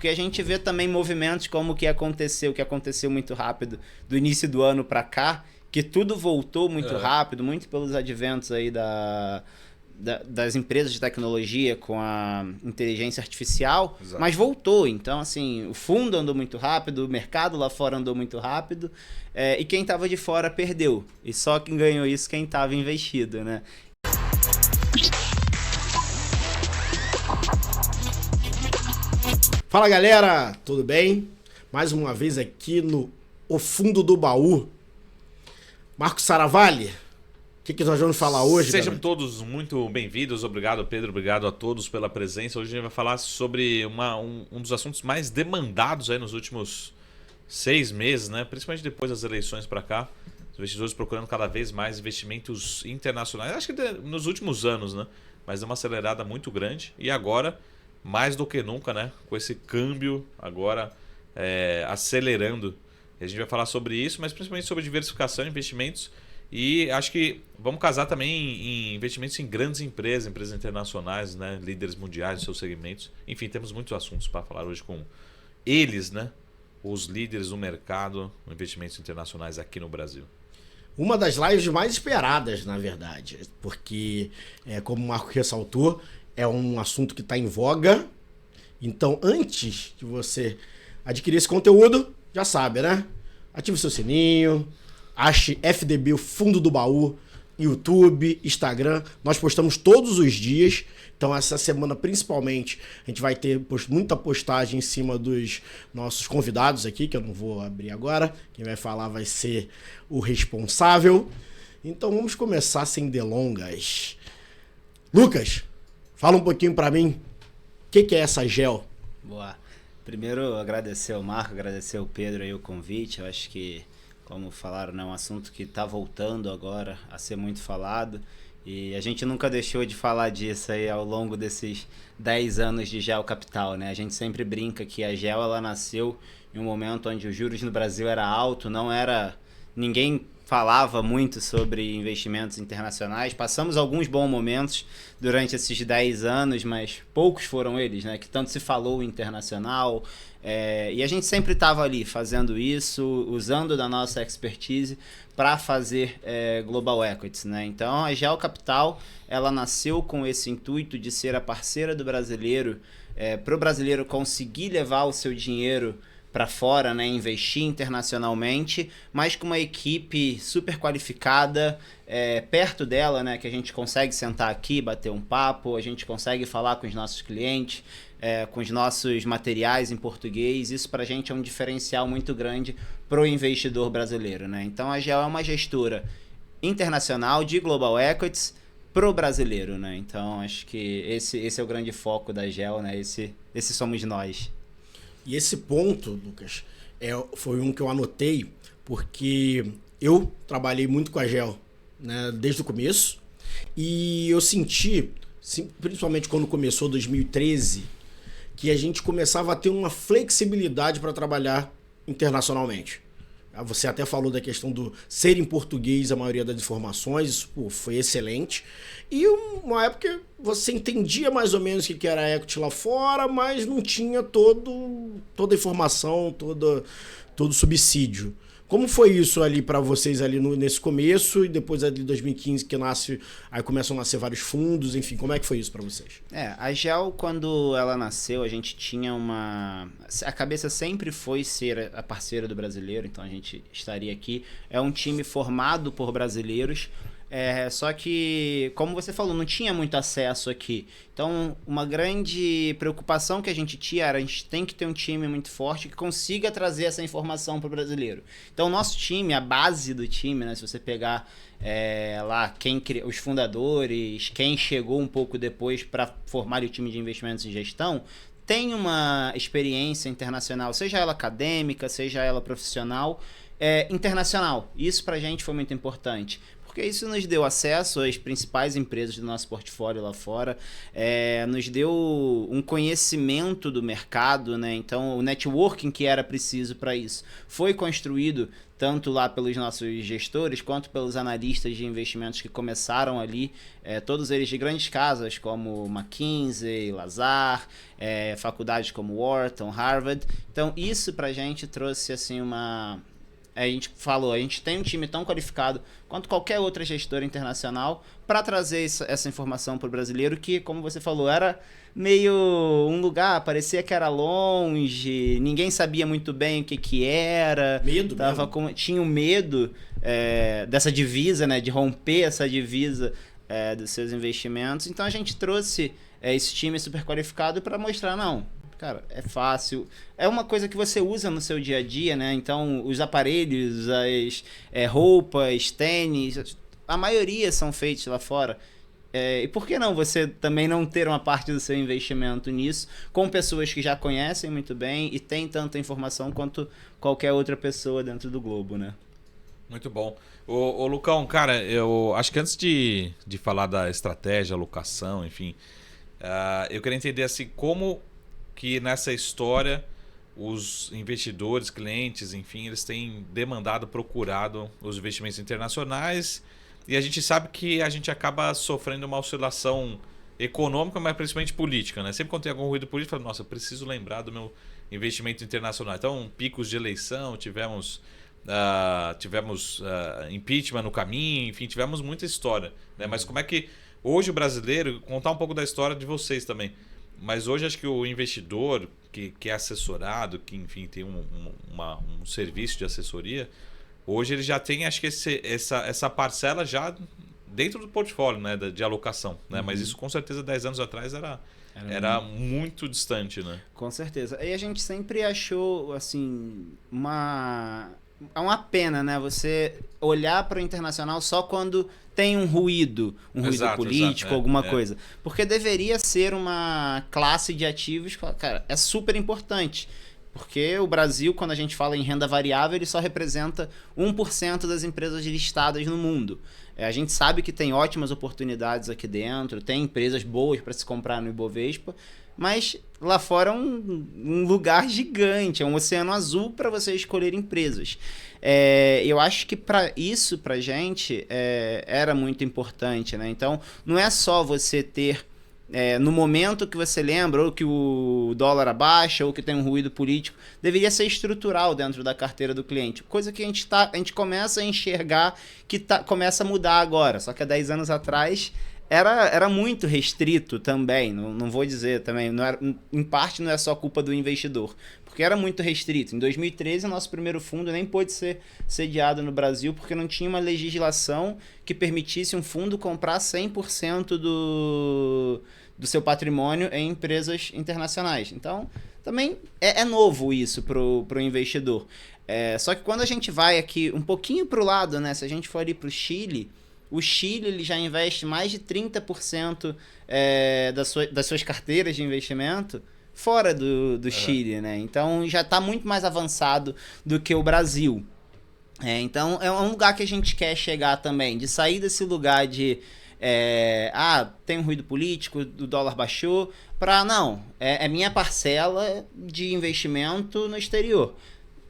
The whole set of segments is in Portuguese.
porque a gente vê também movimentos como o que aconteceu muito rápido do início do ano para cá, que tudo voltou muito rápido, muito pelos adventos aí das empresas de tecnologia com a inteligência artificial. Exato. Mas voltou. Então, assim, o fundo andou muito rápido, o mercado lá fora andou muito rápido, e quem estava de fora perdeu. E só quem ganhou isso, quem estava investido, né? Fala, galera, tudo bem? Mais uma vez aqui no O Fundo do Baú. Marcos Saravalli, o que nós vamos falar hoje? Sejam todos muito bem-vindos. Obrigado, Pedro. Obrigado a todos pela presença. Hoje a gente vai falar sobre um dos assuntos mais demandados aí nos últimos 6 meses, né? Principalmente depois das eleições para cá. Os investidores procurando cada vez mais investimentos internacionais. Acho que nos últimos anos, né? Mas é uma acelerada muito grande. E agora, mais do que nunca, né? Com esse câmbio agora acelerando. E a gente vai falar sobre isso, mas principalmente sobre diversificação de investimentos. E acho que vamos casar também em investimentos em grandes empresas internacionais, né? Líderes mundiais dos seus segmentos. Enfim, temos muitos assuntos para falar hoje com eles, né? Os líderes do mercado, investimentos internacionais aqui no Brasil. Uma das lives mais esperadas, na verdade, porque, como o Marco ressaltou, é um assunto que está em voga. Então, antes de você adquirir esse conteúdo, já sabe, né? Ative o seu sininho. Ache FDB, o Fundo do Baú, YouTube, Instagram. Nós postamos todos os dias. Então, essa semana, principalmente, a gente vai ter muita postagem em cima dos nossos convidados aqui, que eu não vou abrir agora. Quem vai falar vai ser o responsável. Então, vamos começar sem delongas. Lucas, fala um pouquinho para mim. O que é essa GEL? Boa. Primeiro, agradecer ao Marco, agradecer ao Pedro aí o convite. Eu acho que, como falaram, né, é um assunto que está voltando agora a ser muito falado, e a gente nunca deixou de falar disso aí ao longo desses 10 anos de GEL Capital, né? A gente sempre brinca que a GEL ela nasceu em um momento onde os juros no Brasil era alto, ninguém falava muito sobre investimentos internacionais. Passamos alguns bons momentos durante esses 10 anos, mas poucos foram eles, né? Que tanto se falou internacional. E a gente sempre estava ali fazendo isso, usando da nossa expertise para fazer Global Equities, né? Então a GEL Capital ela nasceu com esse intuito de ser a parceira do brasileiro, para o brasileiro conseguir levar o seu dinheiro para fora, né, investir internacionalmente, mas com uma equipe super qualificada perto dela, né, que a gente consegue sentar aqui, bater um papo, a gente consegue falar com os nossos clientes, com os nossos materiais em português. Isso para a gente é um diferencial muito grande para o investidor brasileiro, né? Então a GEL é uma gestora internacional de Global Equities pro brasileiro, né? Então acho que esse é o grande foco da GEL, né? Esse somos nós. E esse ponto, Lucas, foi um que eu anotei, porque eu trabalhei muito com a GEL, né, desde o começo, e eu senti, principalmente quando começou 2013, que a gente começava a ter uma flexibilidade para trabalhar internacionalmente. Você até falou da questão do ser em português a maioria das informações, isso foi excelente. E uma época você entendia mais ou menos o que era equity lá fora, mas não tinha toda a informação, todo o subsídio. Como foi isso ali para vocês ali nesse começo e depois ali de 2015 que aí começam a nascer vários fundos, enfim, como é que foi isso para vocês? A GEL, quando ela nasceu, a gente tinha a cabeça sempre foi ser a parceira do brasileiro, então a gente estaria aqui. É um time formado por brasileiros, só que, como você falou, não tinha muito acesso aqui. Então, uma grande preocupação que a gente tinha era a gente tem que ter um time muito forte que consiga trazer essa informação para o brasileiro. Então, o nosso time, a base do time, né, se você pegar lá os fundadores, quem chegou um pouco depois para formar o time de investimentos e gestão, tem uma experiência internacional, seja ela acadêmica, seja ela profissional, internacional. Isso para a gente foi muito importante. porque isso nos deu acesso às principais empresas do nosso portfólio lá fora, nos deu um conhecimento do mercado, né? Então o networking que era preciso para isso foi construído tanto lá pelos nossos gestores, quanto pelos analistas de investimentos que começaram ali, todos eles de grandes casas, como McKinsey, Lazard, faculdades como Wharton, Harvard. Então, isso pra gente trouxe, assim, a gente falou, a gente tem um time tão qualificado quanto qualquer outra gestora internacional para trazer essa informação para o brasileiro que, como você falou, era meio um lugar, parecia que era longe, ninguém sabia muito bem o que era. Medo tinha um medo dessa divisa, né, de romper essa divisa dos seus investimentos. Então a gente trouxe esse time super qualificado para mostrar, não, cara, é fácil. É uma coisa que você usa no seu dia a dia, né? Então, os aparelhos, as roupas, tênis, a maioria são feitos lá fora. E por que não você também não ter uma parte do seu investimento nisso, com pessoas que já conhecem muito bem e têm tanta informação quanto qualquer outra pessoa dentro do globo, né? Muito bom. Ô Lucão, cara, eu acho que antes de falar da estratégia, alocação, enfim, eu queria entender assim, como que nessa história os investidores, clientes, enfim, eles têm demandado, procurado os investimentos internacionais, e a gente sabe que a gente acaba sofrendo uma oscilação econômica, mas principalmente política, né? Sempre quando tem algum ruído político, eu falo, nossa, eu preciso lembrar do meu investimento internacional. Então, picos de eleição, tivemos impeachment no caminho, enfim, tivemos muita história, né? Mas como é que hoje o brasileiro, contar um pouco da história de vocês também, mas hoje acho que o investidor que é assessorado, que enfim tem um serviço de assessoria, hoje ele já tem, acho que essa parcela já dentro do portfólio, né, de alocação, né? Mas isso com certeza 10 anos atrás era muito distante, né? Com certeza. E a gente sempre achou, assim, é uma pena, né? Você olhar para o internacional só quando tem um ruído político, alguma coisa. Porque deveria ser uma classe de ativos, cara, é super importante. Porque o Brasil, quando a gente fala em renda variável, ele só representa 1% das empresas listadas no mundo. A gente sabe que tem ótimas oportunidades aqui dentro, tem empresas boas para se comprar no Ibovespa, mas lá fora é um lugar gigante, é um oceano azul para você escolher empresas. Eu acho que para isso, para a gente, era muito importante, né? Então, não é só você ter, no momento que você lembra, ou que o dólar abaixa, ou que tem um ruído político, deveria ser estrutural dentro da carteira do cliente. Coisa que a gente começa a enxergar que começa a mudar agora. Só que há 10 anos atrás era muito restrito também, não vou dizer também, em parte não é só culpa do investidor, porque era muito restrito. Em 2013, o nosso primeiro fundo nem pôde ser sediado no Brasil, porque não tinha uma legislação que permitisse um fundo comprar 100% do seu patrimônio em empresas internacionais. Então, também é novo isso para o investidor. Só que quando a gente vai aqui um pouquinho para o lado, né, se a gente for ali para o Chile, ele já investe mais de 30% das suas carteiras de investimento fora do Chile, né? Então já está muito mais avançado do que o Brasil. Então é um lugar que a gente quer chegar também, de sair desse lugar de tem um ruído político, o dólar baixou, para não, é minha parcela de investimento no exterior.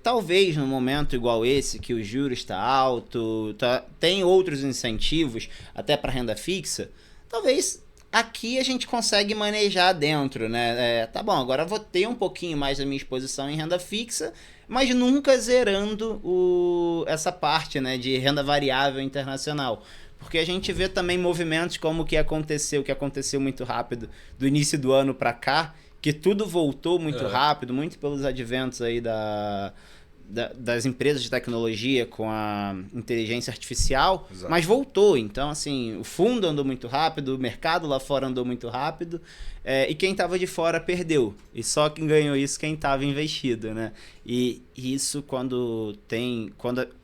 Talvez num momento igual esse, que o juros está alto, tem outros incentivos, até para renda fixa, talvez aqui a gente consegue manejar dentro, né? Tá bom, agora eu vou ter um pouquinho mais da minha exposição em renda fixa, mas nunca zerando essa parte, né, de renda variável internacional. Porque a gente vê também movimentos como o que aconteceu muito rápido do início do ano para cá, que tudo voltou muito rápido, muito pelos adventos aí das empresas de tecnologia com a inteligência artificial. Exato. Mas voltou. Então, assim, o fundo andou muito rápido, o mercado lá fora andou muito rápido, e quem estava de fora perdeu. E só quem ganhou isso, quem estava investido, né? E isso quando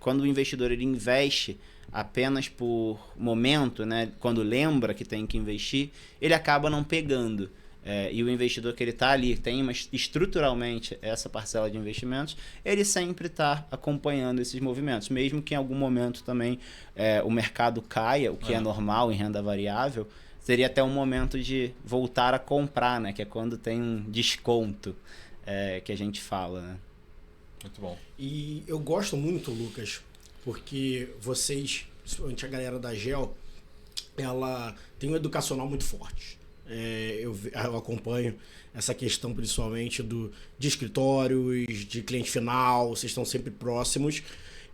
o investidor ele investe apenas por momento, né? Quando lembra que tem que investir, ele acaba não pegando. e o investidor que ele está ali tem estruturalmente essa parcela de investimentos, ele sempre está acompanhando esses movimentos, mesmo que em algum momento também o mercado caia, o que é normal em renda variável, seria até um momento de voltar a comprar, né? Que é quando tem um desconto que a gente fala, né? Muito bom. E eu gosto muito, Lucas, porque vocês, principalmente a galera da GEL, ela tem um educacional muito forte. Eu acompanho essa questão principalmente de escritórios, de cliente final, vocês estão sempre próximos.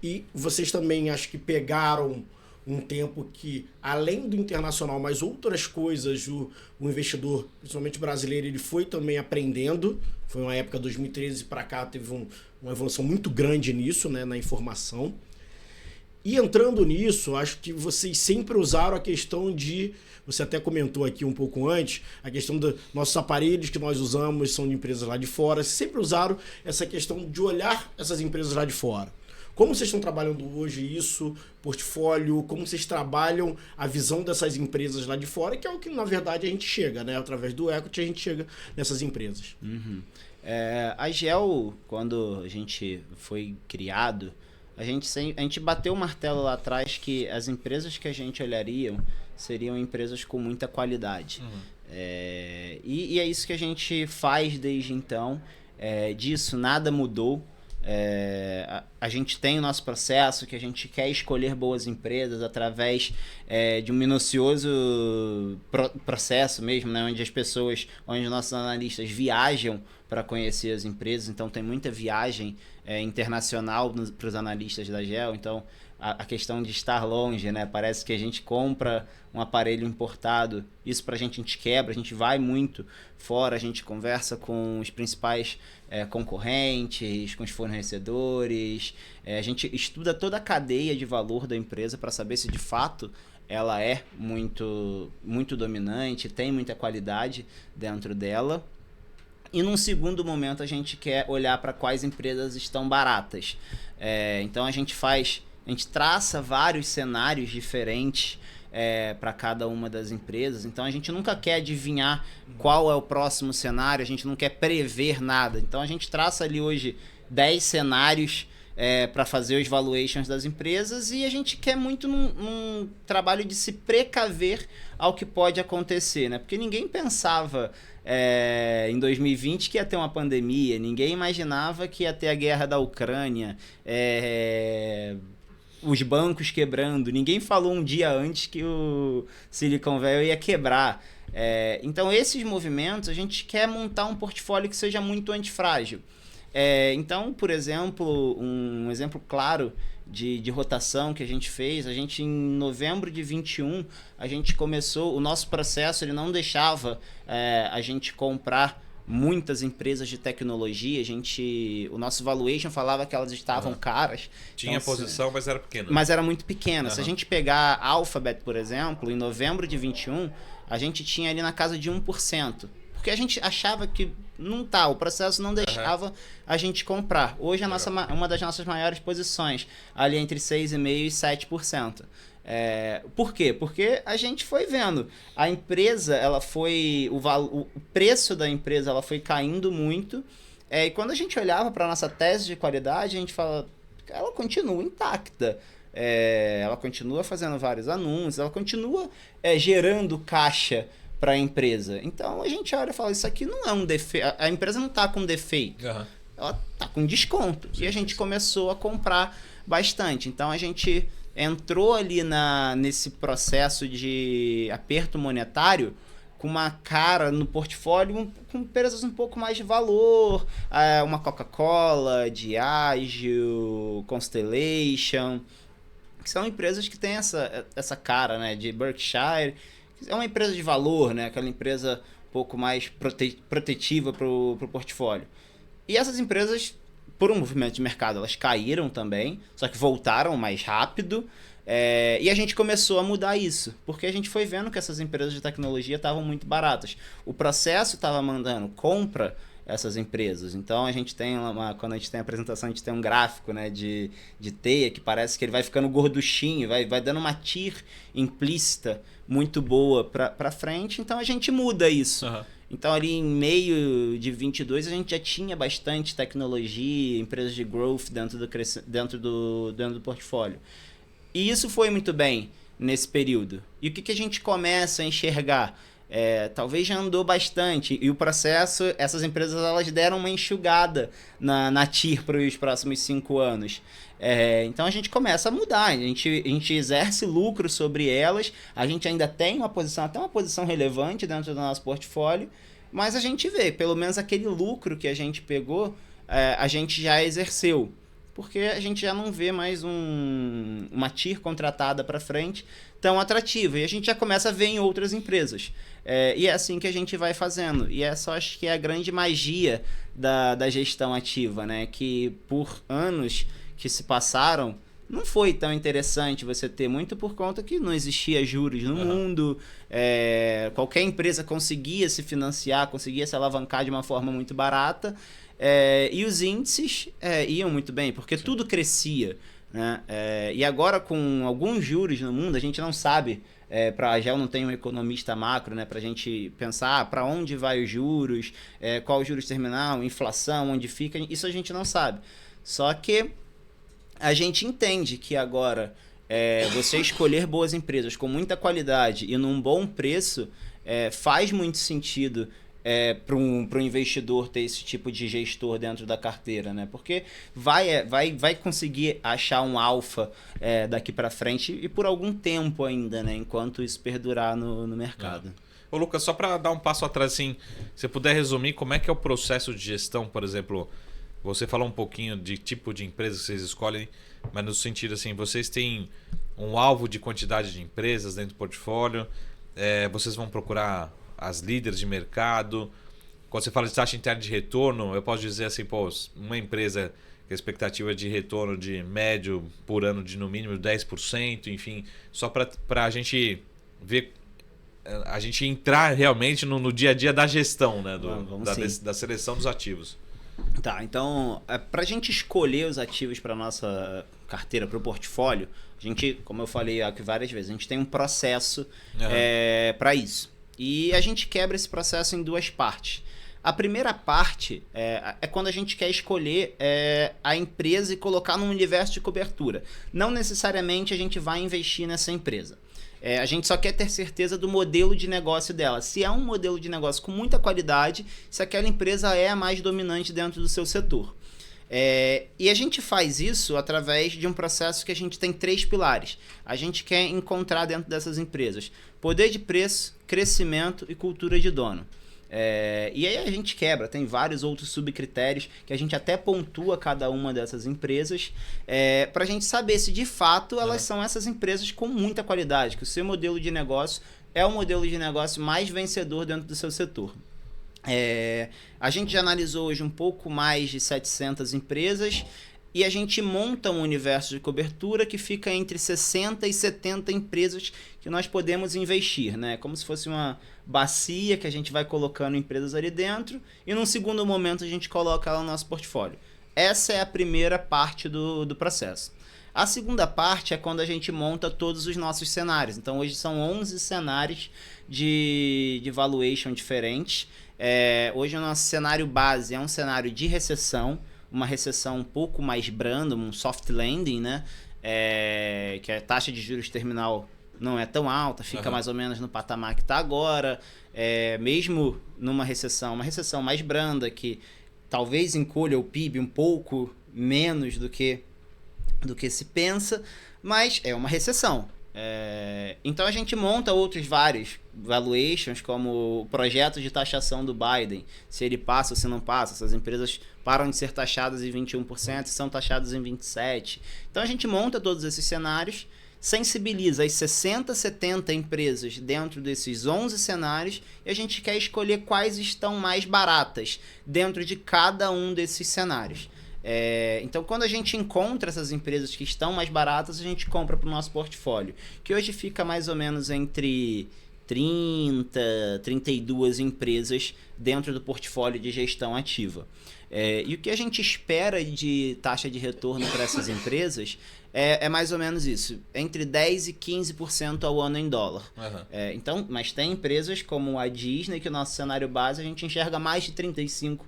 E vocês também acho que pegaram um tempo que, além do internacional, mas outras coisas, o investidor, principalmente brasileiro, ele foi também aprendendo. Foi uma época, 2013 para cá, teve uma evolução muito grande nisso, né, na informação. E entrando nisso, acho que vocês sempre usaram a questão de... Você até comentou aqui um pouco antes, a questão dos nossos aparelhos que nós usamos são de empresas lá de fora. Vocês sempre usaram essa questão de olhar essas empresas lá de fora. Como vocês estão trabalhando hoje isso, portfólio, como vocês trabalham a visão dessas empresas lá de fora, que é o que, na verdade, a gente chega, né? Através do equity, a gente chega nessas empresas. Uhum. A GEL, quando a gente foi criado, a gente bateu o martelo lá atrás que as empresas que a gente olharia seriam empresas com muita qualidade. E é isso que a gente faz desde então. Disso nada mudou. A gente tem o nosso processo que a gente quer escolher boas empresas através de um minucioso processo mesmo, né, onde os nossos analistas viajam para conhecer as empresas. Então tem muita viagem internacional para os analistas da GEL. Então a questão de estar longe, né? Parece que a gente compra um aparelho importado, isso pra gente a gente quebra, a gente vai muito fora, a gente conversa com os principais concorrentes, com os fornecedores, a gente estuda toda a cadeia de valor da empresa para saber se de fato ela é muito, muito dominante, tem muita qualidade dentro dela. E num segundo momento a gente quer olhar para quais empresas estão baratas. Então a gente traça vários cenários diferentes para cada uma das empresas. Então a gente nunca quer adivinhar qual é o próximo cenário, a gente não quer prever nada. Então a gente traça ali hoje 10 cenários para fazer os valuations das empresas, e a gente quer muito num trabalho de se precaver ao que pode acontecer, né? Porque ninguém pensava em 2020 que ia ter uma pandemia, ninguém imaginava que ia ter a guerra da Ucrânia, os bancos quebrando, ninguém falou um dia antes que o Silicon Valley ia quebrar. Então esses movimentos a gente quer montar um portfólio que seja muito antifrágil. Então, por exemplo, um exemplo claro de rotação que a gente fez, a gente em novembro de 21, a gente começou, o nosso processo ele não deixava a gente comprar muitas empresas de tecnologia. O nosso valuation falava que elas estavam caras. Tinha então, posição, mas era pequena. Mas era muito pequena. Se a gente pegar a Alphabet, por exemplo, em novembro de 21, a gente tinha ali na casa de 1%. Porque a gente achava que o processo não deixava a gente comprar. Hoje uma das nossas maiores posições, ali entre 6,5% e 7%. Por quê? Porque a gente foi vendo. A empresa, o preço da empresa ela foi caindo muito. E quando a gente olhava para a nossa tese de qualidade, a gente fala, ela continua intacta. Ela continua fazendo vários anúncios, ela continua gerando caixa para a empresa. Então a gente olha e fala, isso aqui não é um defeito. A empresa não está com defeito. Ela está com desconto. E a gente começou a comprar bastante. Então a gente entrou ali nesse processo de aperto monetário com uma cara no portfólio com empresas um pouco mais de valor, uma Coca-Cola, Diageo, Constellation, que são empresas que têm essa cara, né, de Berkshire. É uma empresa de valor, né, aquela empresa um pouco mais protetiva para o portfólio. E essas empresas, por um movimento de mercado, elas caíram também, só que voltaram mais rápido. E a gente começou a mudar isso, porque a gente foi vendo que essas empresas de tecnologia estavam muito baratas. O processo estava mandando compra essas empresas. Então a gente tem quando a gente tem a apresentação, a gente tem um gráfico, né, de teia que parece que ele vai ficando gorduchinho, vai dando uma TIR implícita muito boa para frente. Então a gente muda isso. Então, ali em meio de 22, a gente já tinha bastante tecnologia, empresas de growth dentro do portfólio. E isso foi muito bem nesse período. E o que a gente começa a enxergar? Talvez já andou bastante. E o processo, essas empresas elas deram uma enxugada na TIR para os próximos 5 anos. Então a gente começa a mudar, a gente exerce lucro sobre elas, a gente ainda tem até uma posição relevante dentro do nosso portfólio, mas a gente vê, pelo menos aquele lucro que a gente pegou, a gente já exerceu. Porque a gente já não vê mais uma TIR contratada para frente tão atrativa. E a gente já começa a ver em outras empresas. E é assim que a gente vai fazendo. E essa acho que é a grande magia da gestão ativa, né? Que por anos que se passaram, não foi tão interessante você ter, muito por conta que não existia juros no mundo. Qualquer empresa conseguia se financiar, conseguia se alavancar de uma forma muito barata. E os índices iam muito bem, porque tudo crescia, né? E agora, com alguns juros no mundo, a gente não sabe, a GEL não tem um economista macro, né, para a gente pensar para onde vai os juros, qual o juros terminal, inflação, onde fica, isso a gente não sabe. Só que a gente entende que agora você escolher boas empresas com muita qualidade e num bom preço faz muito sentido para um investidor ter esse tipo de gestor dentro da carteira, né? Porque vai conseguir achar um alfa daqui para frente e por algum tempo ainda, né? Enquanto isso perdurar no mercado. Ô Lucas, só para dar um passo atrás, assim, se você puder resumir como é que é o processo de gestão, por exemplo, você falou um pouquinho de tipo de empresa que vocês escolhem, mas no sentido assim, vocês têm um alvo de quantidade de empresas dentro do portfólio, vocês vão procurar as líderes de mercado. Quando você fala de taxa interna de retorno, eu posso dizer assim, uma empresa que a expectativa de retorno de médio por ano de no mínimo 10%, enfim, só para a gente ver, a gente entrar realmente no dia a dia da gestão, né, da seleção dos ativos. Tá, então, para a gente escolher os ativos para nossa carteira, para o portfólio, a gente, como eu falei aqui várias vezes, a gente tem um processo para isso. E a gente quebra esse processo em 2 partes. A primeira parte é quando a gente quer escolher a empresa e colocar num universo de cobertura. Não necessariamente a gente vai investir nessa empresa. A gente só quer ter certeza do modelo de negócio dela. Se é um modelo de negócio com muita qualidade, se aquela empresa é a mais dominante dentro do seu setor. E a gente faz isso através de um processo que a gente tem 3 pilares. A gente quer encontrar dentro dessas empresas poder de preço, crescimento e cultura de dono. E aí a gente quebra, tem vários outros subcritérios que a gente até pontua cada uma dessas empresas para a gente saber se de fato elas são essas empresas com muita qualidade, que o seu modelo de negócio é o modelo de negócio mais vencedor dentro do seu setor. A gente já analisou hoje um pouco mais de 700 empresas e a gente monta um universo de cobertura que fica entre 60 e 70 empresas que nós podemos investir, né? Como se fosse uma bacia que a gente vai colocando empresas ali dentro e num segundo momento a gente coloca ela no nosso portfólio. Essa é a primeira parte do processo. A segunda parte é quando a gente monta todos os nossos cenários. Então hoje são 11 cenários de valuation diferentes. Hoje o nosso cenário base é um cenário de recessão, uma recessão um pouco mais branda, um soft landing, né? Que a taxa de juros terminal não é tão alta, fica mais ou menos no patamar que está agora. Mesmo numa recessão, uma recessão mais branda, que talvez encolha o PIB um pouco menos do que se pensa, mas é uma recessão. Então a gente monta outros vários valuations, como o projeto de taxação do Biden, se ele passa ou se não passa, essas empresas param de ser taxadas em 21% e são taxadas em 27%. Então a gente monta todos esses cenários, sensibiliza as 60, 70 empresas dentro desses 11 cenários e a gente quer escolher quais estão mais baratas dentro de cada um desses cenários. Então, quando a gente encontra essas empresas que estão mais baratas, a gente compra para o nosso portfólio, que hoje fica mais ou menos entre 30, 32 empresas dentro do portfólio de gestão ativa. E o que a gente espera de taxa de retorno para essas empresas é mais ou menos isso, entre 10% e 15% ao ano em dólar. Uhum. Então, mas tem empresas como a Disney, que o nosso cenário base a gente enxerga mais de 35%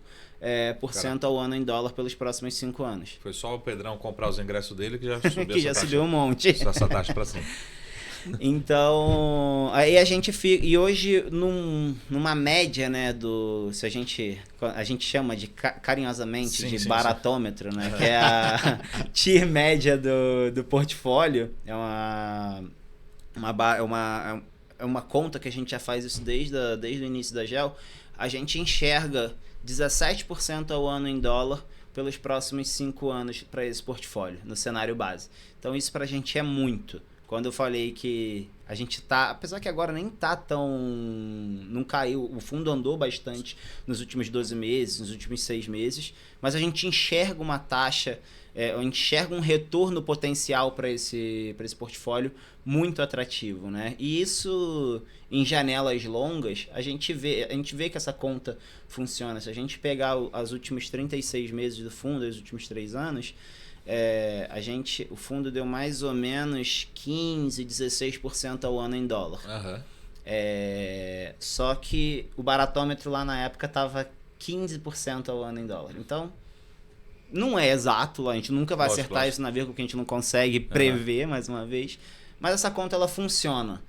ao ano em dólar pelos próximos 5 anos. Foi só o Pedrão comprar os ingressos dele que já subiu que já subiu um monte. Essa taxa para cima. Então, aí a gente fica. E hoje, numa média, né, se a gente chama de carinhosamente de baratômetro, né? Que é a tier média do portfólio. É uma conta que a gente já faz isso desde o início da GEL. A gente enxerga 17% ao ano em dólar pelos próximos 5 anos para esse portfólio, no cenário base. Então, isso para a gente é muito. Quando eu falei que a gente tá... Apesar que agora nem tá tão... Não caiu. O fundo andou bastante nos últimos 12 meses, nos últimos 6 meses. Mas a gente enxerga uma taxa... enxerga um retorno potencial para esse portfólio muito atrativo, né? E isso, em janelas longas, a gente vê que essa conta funciona. Se a gente pegar os últimos 36 meses do fundo, os últimos 3 anos... o fundo deu mais ou menos 15%, 16% ao ano em dólar. Uhum. Só que o baratômetro lá na época estava 15% ao ano em dólar. Então, não é exato, a gente nunca vai acertar isso na vírgula, porque a gente não consegue prever, mais uma vez. Mas essa conta, ela funciona.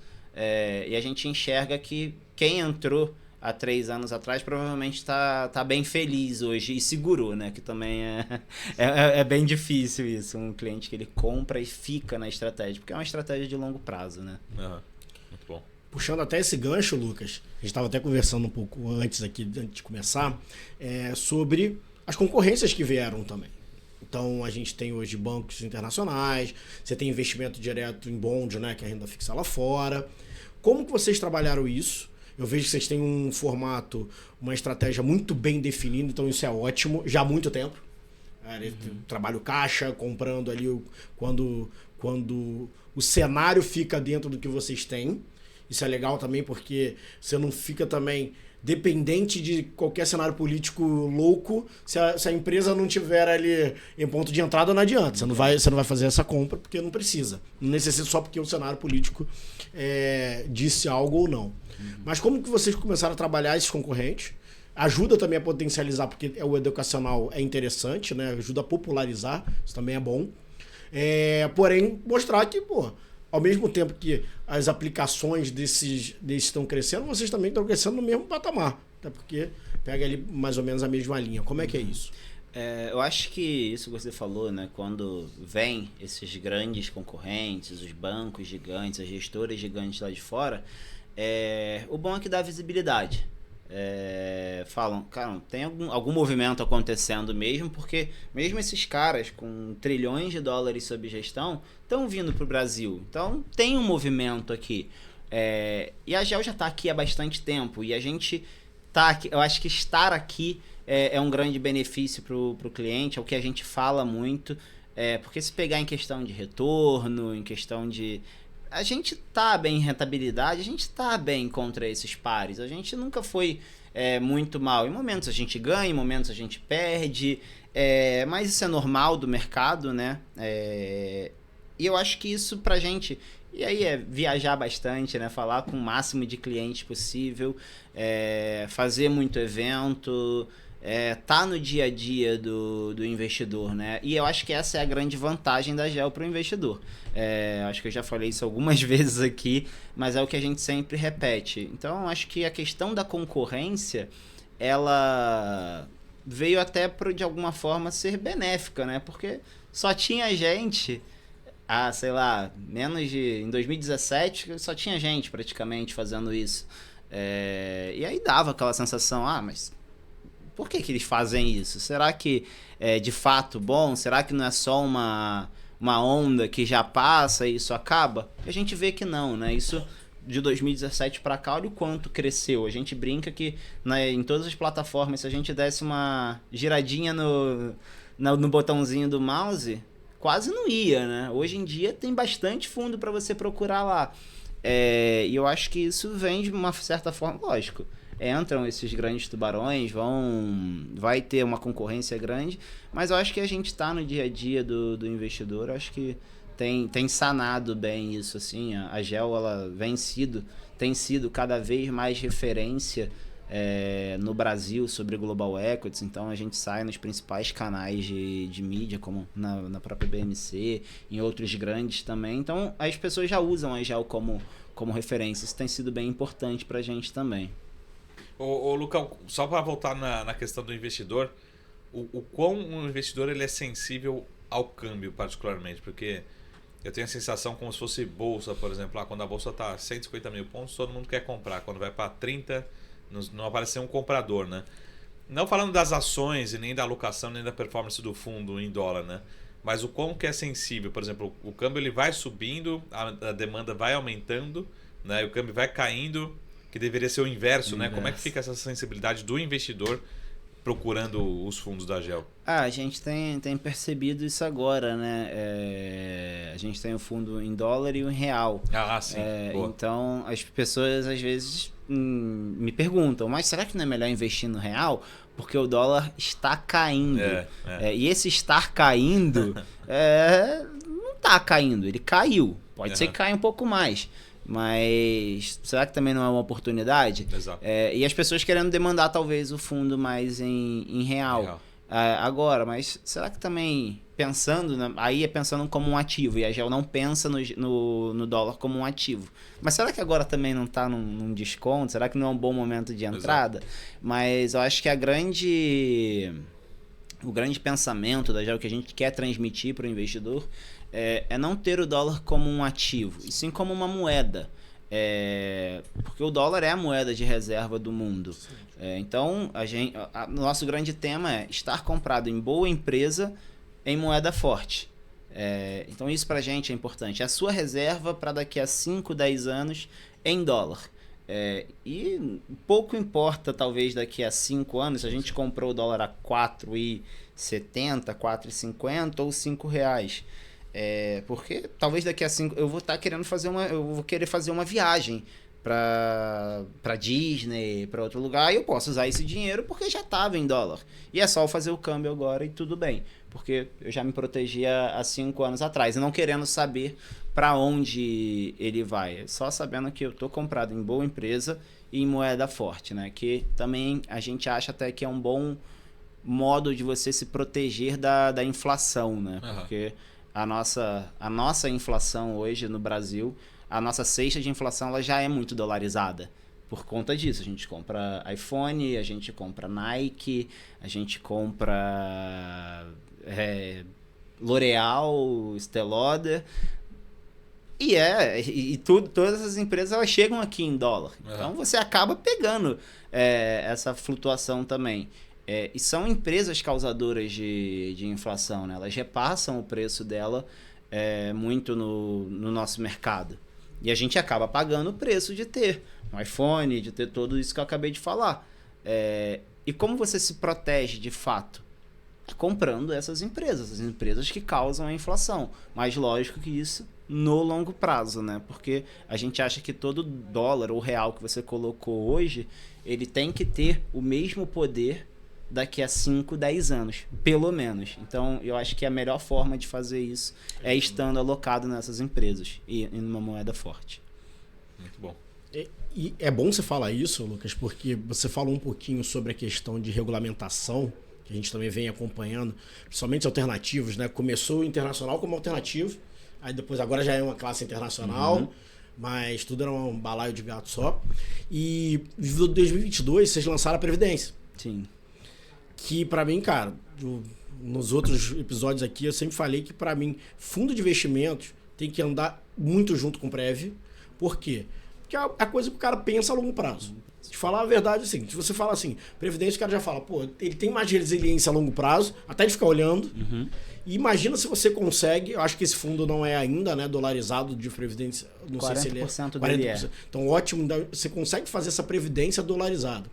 E a gente enxerga que quem entrou há 3 anos atrás, provavelmente está bem feliz hoje e segurou, né? Que também é bem difícil isso, um cliente que ele compra e fica na estratégia, porque é uma estratégia de longo prazo, né? Muito bom. Puxando até esse gancho, Lucas, a gente estava até conversando um pouco antes de começar, sobre as concorrências que vieram também. Então, a gente tem hoje bancos internacionais, você tem investimento direto em bond, né? Que é a renda fixa lá fora. Como que vocês trabalharam isso? Eu vejo que vocês têm um formato, uma estratégia muito bem definida, então isso é ótimo, já há muito tempo. Trabalho caixa, comprando ali quando o cenário fica dentro do que vocês têm. Isso é legal também, porque você não fica também dependente de qualquer cenário político louco. Se a empresa não tiver ali em ponto de entrada, não adianta. Você não vai fazer essa compra porque não precisa. Não necessita só porque o cenário político disse algo ou não. Mas como que vocês começaram a trabalhar esses concorrentes? Ajuda também a potencializar, porque o educacional é interessante, né? Ajuda a popularizar, isso também é bom. Porém, mostrar que, ao mesmo tempo que as aplicações desses estão crescendo, vocês também estão crescendo no mesmo patamar. Até porque pega ali mais ou menos a mesma linha. Como é que é isso? Eu acho que isso que você falou, né? Quando vem esses grandes concorrentes, os bancos gigantes, as gestoras gigantes lá de fora... o bom é que dá visibilidade. Falam, cara, tem algum movimento acontecendo mesmo, porque mesmo esses caras com trilhões de dólares sob gestão estão vindo para o Brasil. Então tem um movimento aqui. E a GEL já está aqui há bastante tempo. E a gente tá aqui, eu acho que estar aqui é um grande benefício para o cliente, é o que a gente fala muito. Porque se pegar em questão de retorno, em questão de... A gente tá bem em rentabilidade, a gente tá bem contra esses pares. A gente nunca foi muito mal. Em momentos a gente ganha, em momentos a gente perde. Mas isso é normal do mercado, né? E eu acho que isso pra gente... E aí viajar bastante, né? Falar com o máximo de clientes possível. Fazer muito evento... tá no dia a dia do investidor, né? E eu acho que essa é a grande vantagem da GEL para o investidor. Acho que eu já falei isso algumas vezes aqui, mas é o que a gente sempre repete. Então, acho que a questão da concorrência, ela veio até de alguma forma ser benéfica, né? Porque só tinha gente... sei lá, em 2017 só tinha gente praticamente fazendo isso. E aí dava aquela sensação, mas... Por que eles fazem isso? Será que é de fato bom? Será que não é só uma onda que já passa e isso acaba? E a gente vê que não, né? Isso de 2017 para cá, olha o quanto cresceu. A gente brinca que em todas as plataformas, se a gente desse uma giradinha no botãozinho do mouse, quase não ia, né? Hoje em dia tem bastante fundo para você procurar lá. E eu acho que isso vem de uma certa forma, lógico. entram esses grandes tubarões, vai ter uma concorrência grande, mas eu acho que a gente está no dia a dia do investidor, eu acho que tem sanado bem isso, assim, a GEL ela tem sido cada vez mais referência no Brasil sobre Global Equities, então a gente sai nos principais canais de mídia, como na própria BMC, em outros grandes também, então as pessoas já usam a GEL como referência, isso tem sido bem importante para a gente também. Ô Lucão, só para voltar na questão do investidor, o quão um investidor ele é sensível ao câmbio particularmente, porque eu tenho a sensação como se fosse bolsa, por exemplo, quando a bolsa está a 150 mil pontos, todo mundo quer comprar, quando vai para 30, não aparece um comprador, né? Não falando das ações e nem da alocação, nem da performance do fundo em dólar, né? Mas o quão que é sensível, por exemplo, o câmbio ele vai subindo, a demanda vai aumentando, né? E o câmbio vai caindo, que deveria ser o inverso, né? Como é que fica essa sensibilidade do investidor procurando os fundos da GEL? A gente tem percebido isso agora, né? A gente tem o fundo em dólar e o em real. Sim. Então, as pessoas às vezes me perguntam, mas será que não é melhor investir no real? Porque o dólar está caindo. E esse estar caindo, não está caindo, ele caiu. Pode ser que caia um pouco mais. Mas será que também não é uma oportunidade? Exato. E as pessoas querendo demandar talvez o fundo mais em real. Agora, mas será que também pensando, aí é pensando como um ativo, e a GEL não pensa no dólar como um ativo. Mas será que agora também não está num desconto? Será que não é um bom momento de entrada? Exato. Mas eu acho que o grande pensamento da GEL que a gente quer transmitir para o investidor é não ter o dólar como um ativo, e sim como uma moeda. Porque o dólar é a moeda de reserva do mundo. Então, o nosso grande tema é estar comprado em boa empresa em moeda forte. Então, isso para a gente é importante. A sua reserva para daqui a 5, 10 anos em dólar. E pouco importa, talvez, daqui a 5 anos, se a gente comprou o dólar a 4,70, 4,50 ou R$5. Porque talvez daqui a 5 eu vou estar querendo eu vou querer fazer uma viagem para Disney, para outro lugar, e eu posso usar esse dinheiro porque já estava em dólar. E é só eu fazer o câmbio agora e tudo bem, porque eu já me protegia há 5 anos atrás, e não querendo saber para onde ele vai, só sabendo que eu estou comprado em boa empresa e em moeda forte, né? Que também a gente acha até que é um bom modo de você se proteger da inflação, né? Porque a nossa inflação hoje no Brasil, a nossa cesta de inflação, ela já é muito dolarizada. Por conta disso, a gente compra iPhone, a gente compra Nike, a gente compra L'Oreal, Estée Lauder. Todas as empresas elas chegam aqui em dólar. Então você acaba pegando essa flutuação também. E são empresas causadoras de inflação, né? Elas repassam o preço dela muito no nosso mercado. E a gente acaba pagando o preço de ter um iPhone, de ter tudo isso que eu acabei de falar. E como você se protege de fato? Comprando essas empresas, as empresas que causam a inflação. Mas lógico que isso no longo prazo, né? Porque a gente acha que todo dólar ou real que você colocou hoje, ele tem que ter o mesmo poder daqui a 5, 10 anos, pelo menos. Então, eu acho que a melhor forma de fazer isso é estando alocado nessas empresas e numa moeda forte. Muito bom. E é bom você falar isso, Lucas, porque você falou um pouquinho sobre a questão de regulamentação, que a gente também vem acompanhando, principalmente alternativos, né? Começou o internacional como alternativo, aí depois agora já é uma classe internacional, mas tudo era um balaio de gato só. E em 2022 vocês lançaram a Previdência. Sim. Que pra mim, cara, nos outros episódios aqui eu sempre falei que pra mim fundo de investimentos tem que andar muito junto com o Prev. Por quê? Porque é a coisa que o cara pensa a longo prazo. Se te falar a verdade, assim, se você fala assim, Previdência, o cara já fala, pô, ele tem mais resiliência a longo prazo, até de ficar olhando. E imagina se você consegue, eu acho que esse fundo não é ainda, né, dolarizado de Previdência, não sei se ele é. 40% dele é. Então, ótimo, você consegue fazer essa Previdência dolarizada.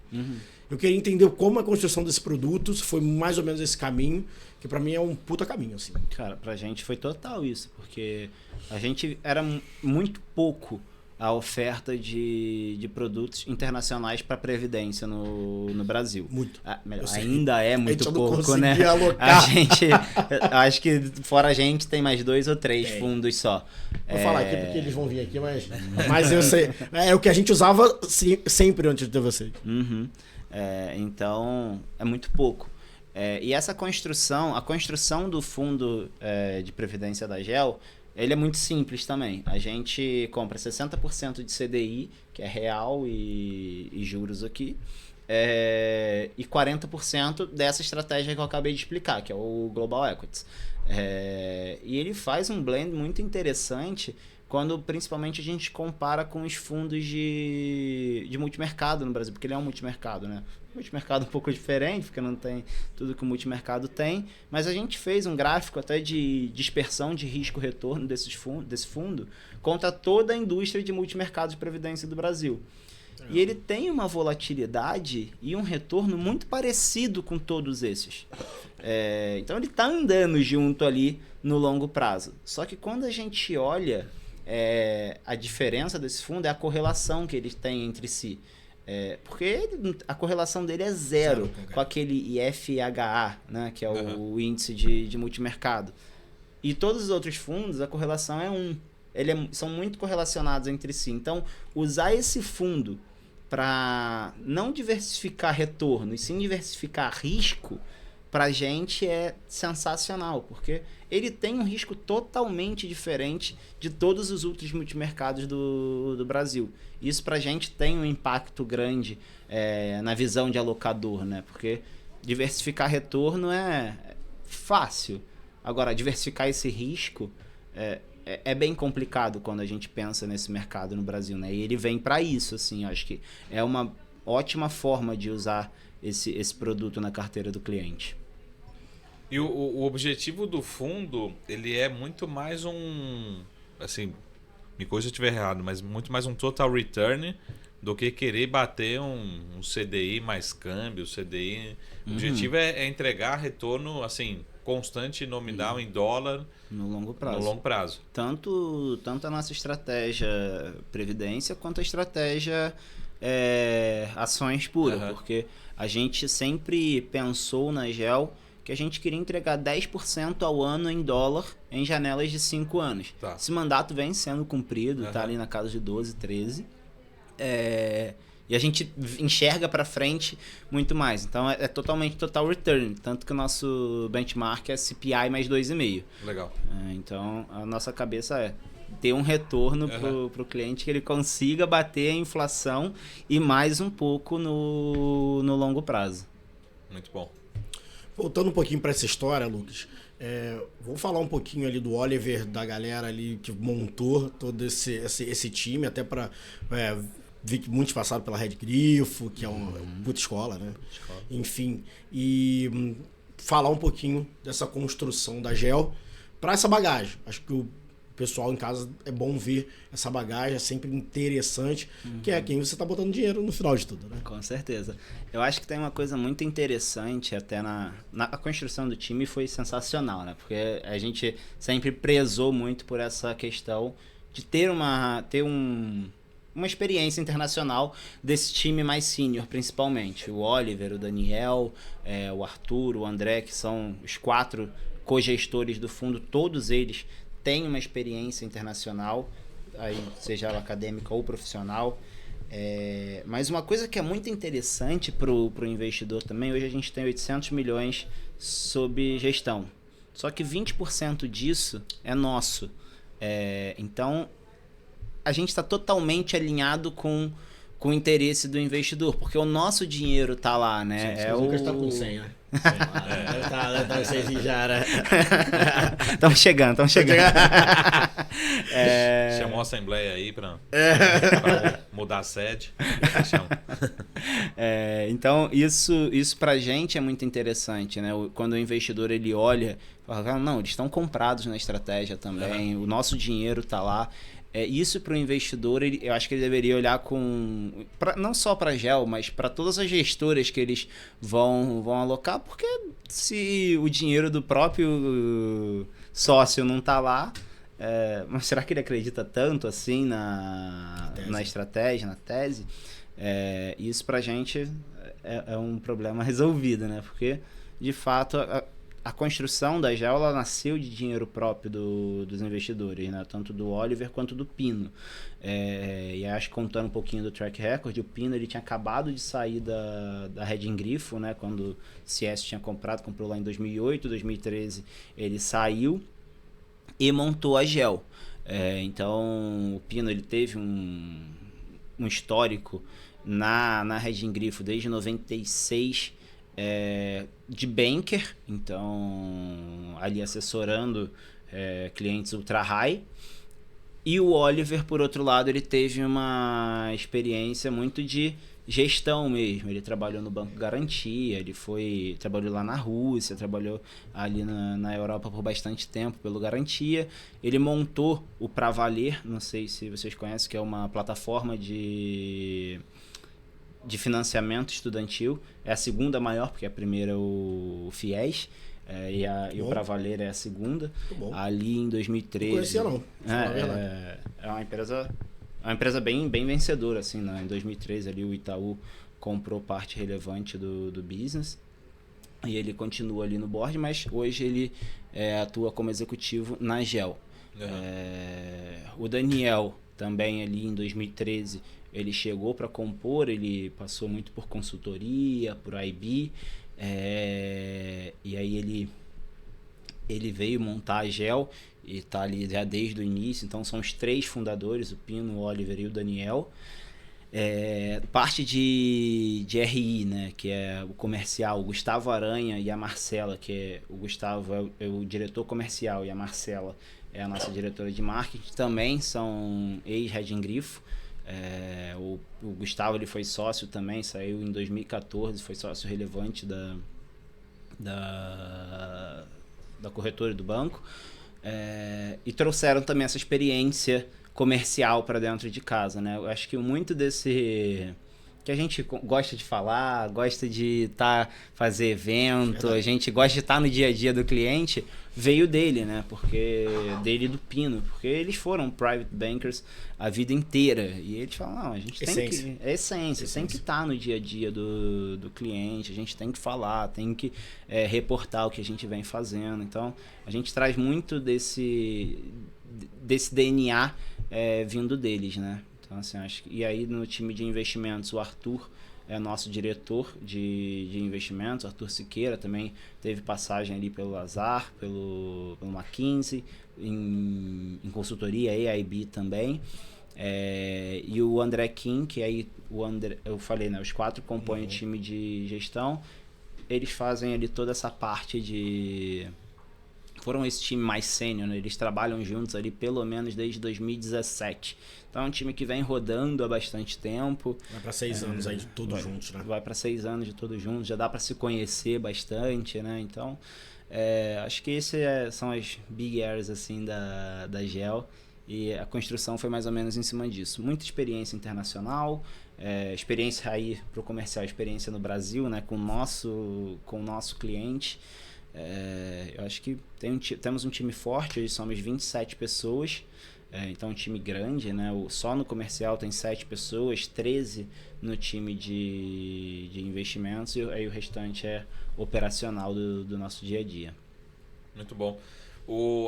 Eu queria entender como a construção desse produto, se foi mais ou menos esse caminho, que pra mim é um puta caminho, assim. Cara, pra gente foi total isso, porque a gente era muito pouco a oferta de produtos internacionais para a Previdência no Brasil. Muito. Ainda é muito pouco, né? Alocar. A gente, acho que fora a gente tem mais 2 ou 3 fundos só. Vou falar aqui porque eles vão vir aqui, mas eu sei. É o que a gente usava sempre antes de ter vocês. Uhum. Então, é muito pouco. E essa a construção do fundo de previdência da GEL, ele é muito simples também. A gente compra 60% de CDI, que é real e juros aqui, e 40% dessa estratégia que eu acabei de explicar, que é o Global Equities. E ele faz um blend muito interessante quando principalmente a gente compara com os fundos de multimercado no Brasil, porque ele é um multimercado, né? Multimercado um pouco diferente, porque não tem tudo que o multimercado tem, mas a gente fez um gráfico até de dispersão de risco-retorno desse fundo contra toda a indústria de multimercado de previdência do Brasil. E ele tem uma volatilidade e um retorno muito parecido com todos esses. Então ele está andando junto ali no longo prazo. Só que quando a gente olha a diferença desse fundo é a correlação que eles têm entre si. Porque a correlação dele é zero com aquele IFHA, né, que é o índice de multimercado. E todos os outros fundos, a correlação é 1. São muito correlacionados entre si. Então, usar esse fundo para não diversificar retorno e sim diversificar risco, para a gente é sensacional, porque ele tem um risco totalmente diferente de todos os outros multimercados do Brasil. Isso para a gente tem um impacto grande na visão de alocador, né? Porque diversificar retorno é fácil. Agora, diversificar esse risco é bem complicado quando a gente pensa nesse mercado no Brasil, né? E ele vem para isso, assim, acho que é uma ótima forma de usar esse produto na carteira do cliente. E o objetivo do fundo, ele é muito mais assim, me corrija se eu estiver errado, mas muito mais um total return do que querer bater um CDI mais câmbio, CDI. O objetivo é entregar retorno, assim, constante e nominal em dólar no longo prazo. Tanto a nossa estratégia previdência quanto a estratégia ações puras, porque a gente sempre pensou na GEL que a gente queria entregar 10% ao ano em dólar em janelas de 5 anos. Tá. Esse mandato vem sendo cumprido, tá ali na casa de 12, 13. E a gente enxerga para frente muito mais. Então é totalmente total return. Tanto que o nosso benchmark é CPI mais 2,5. Legal. Então a nossa cabeça é ter um retorno pro cliente que ele consiga bater a inflação e mais um pouco no longo prazo. Muito bom. Voltando um pouquinho para essa história, Lucas, vou falar um pouquinho ali do Oliver, da galera ali que montou todo esse time, até para vi que muitos passaram pela Red Grifo, que é uma puta escola, né? Enfim, e falar um pouquinho dessa construção da GEL para essa bagagem. Acho que o pessoal em casa é bom ver essa bagagem, é sempre interessante, que é quem você está botando dinheiro no final de tudo, né? Com certeza. Eu acho que tem uma coisa muito interessante até na construção do time, foi sensacional, né? Porque a gente sempre prezou muito por essa questão de ter uma experiência internacional desse time mais sênior, principalmente. O Oliver, o Daniel, o Arthur, o André, que são os 4 cogestores do fundo, todos eles têm uma experiência internacional, aí, seja ela acadêmica ou profissional. Mas uma coisa que é muito interessante para o investidor também, hoje a gente tem 800 milhões sob gestão. Só que 20% disso é nosso. Então, a gente está totalmente alinhado com o interesse do investidor, porque o nosso dinheiro está lá, né? Sim, o Lucas está com 100, né? Tá, vocês já, né? Estão chegando. Chamou a assembleia aí para mudar a sede. Então, isso pra gente é muito interessante, né? Quando o investidor ele olha, fala, não, eles estão comprados na estratégia também, o nosso dinheiro está lá. Isso para o investidor, eu acho que ele deveria olhar não só para a GEL, mas para todas as gestoras que eles vão alocar, porque se o dinheiro do próprio sócio não está lá, mas será que ele acredita tanto assim na estratégia, na tese? Isso pra gente é um problema resolvido, né? Porque, de fato, a construção da Gel, ela nasceu de dinheiro próprio dos investidores, né? Tanto do Oliver quanto do Pino. E acho que contando um pouquinho do track record, o Pino ele tinha acabado de sair da Red Grifo, né? Quando o CS tinha comprou lá em 2008, 2013 ele saiu e montou a Gel. Então o Pino ele teve um histórico na Red Grifo desde 96, de banker, então ali assessorando clientes ultra high. E o Oliver, por outro lado, ele teve uma experiência muito de gestão mesmo. Ele trabalhou no Banco Garantia, trabalhou lá na Rússia, trabalhou ali na Europa por bastante tempo pelo Garantia. Ele montou o Pra Valer, não sei se vocês conhecem, que é uma plataforma de financiamento estudantil. É a segunda maior, porque a primeira é o FIES, e o Pra Valer é a segunda. Ali em 2013. Não conhecia, não. É uma empresa bem vencedora, assim, né? Em 2013 ali o Itaú comprou parte relevante do business e ele continua ali no board, mas hoje ele atua como executivo na Gel. O Daniel também ali em 2013 ele chegou para compor, ele passou muito por consultoria, por IB, e aí ele veio montar a Gel e está ali já desde o início. Então são os 3 fundadores, o Pino, o Oliver e o Daniel. Parte de RI, né, que é o comercial, o Gustavo Aranha e a Marcela, que o Gustavo é o diretor comercial e a Marcela é a nossa diretora de marketing, também são ex-Red Grifo. O Gustavo ele foi sócio também, saiu em 2014, foi sócio relevante da corretora do banco, e trouxeram também essa experiência comercial para dentro de casa, né? Eu acho que muito desse que a gente gosta de falar, gosta de fazer evento, a gente gosta de estar no dia a dia do cliente, veio dele, né? Dele e do Pino, porque eles foram private bankers a vida inteira. E eles falam, não, a gente tem que... É essência, tem que estar no dia a dia do cliente, a gente tem que falar, tem que reportar o que a gente vem fazendo. Então, a gente traz muito desse DNA vindo deles, né? Então, assim, e aí no time de investimentos, o Arthur é nosso diretor de investimentos, Arthur Siqueira também teve passagem ali pelo Lazar, pelo McKinsey, em consultoria, AIB também. E o André Kim, que aí eu falei, né, os 4 compõem o time de gestão, eles fazem ali toda essa parte foram esse time mais sênior, né? Eles trabalham juntos ali pelo menos desde 2017. Então é um time que vem rodando há bastante tempo. Vai para 6 anos aí de todos juntos, né? Vai para 6 anos de todos juntos, já dá para se conhecer bastante, né? Então, acho que são as big areas assim da Gel, e a construção foi mais ou menos em cima disso. Muita experiência internacional, experiência aí para o comercial, experiência no Brasil, né? Com o nosso cliente. Eu acho que temos um time forte, hoje somos 27 pessoas, então um time grande, né? Só no comercial tem 7 pessoas, 13 no time de investimentos, e aí o restante é operacional do nosso dia a dia. Muito bom.